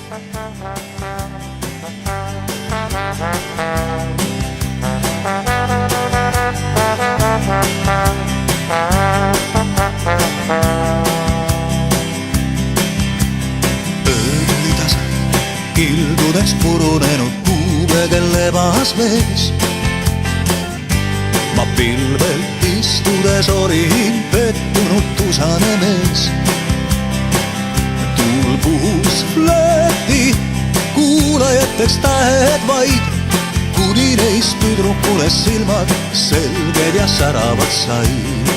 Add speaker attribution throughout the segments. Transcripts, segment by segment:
Speaker 1: Öötasa kildudes purunenud kuubegel lebas vees. Ma pilvelt istudes olin pettunud tusane mees. Tuul puhus flööti, kuulajateks tähed vaid, kuni neist tüdrukule silmad selged ja säravad said.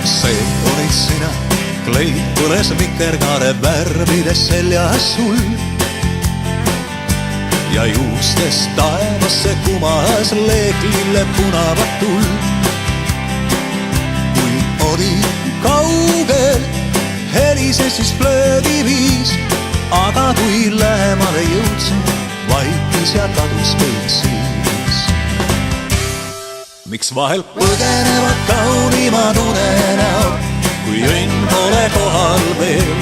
Speaker 1: See olid sina, kleitules vikerkaare värvides seljas sul ja juustest taevasse kumas leeklille punavat tuld. Kui oli kaugel, helises siis flöödiviis, aga kui lähemale jõudsin, vaikis ja kadus kõik siis. Miks vahel põgenevad kaunimad unenäod, kui õnn pole kohal veel?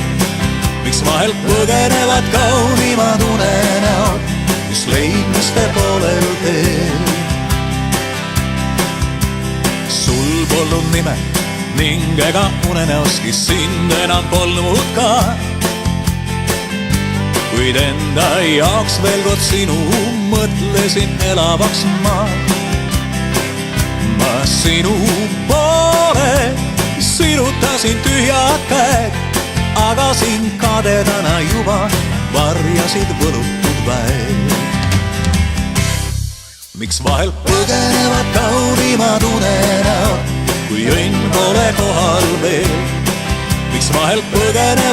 Speaker 1: Miks vahel põgenevad kaunimad unenäod, mis leidmiste poolel teel? Sul polnud nime ning ega unenäoski sind enam polnud ka, kuid enda jaoks veel kord sinu mõtlesin elavaks ma. Ma sinu poole sirutasin tühjad käed, aga sind kadedana juba varjasid võlutud väed. Miks vahel põgenevad kaunimad unenäod, kui õnn pole kohal veel? Miks vahel põgenevad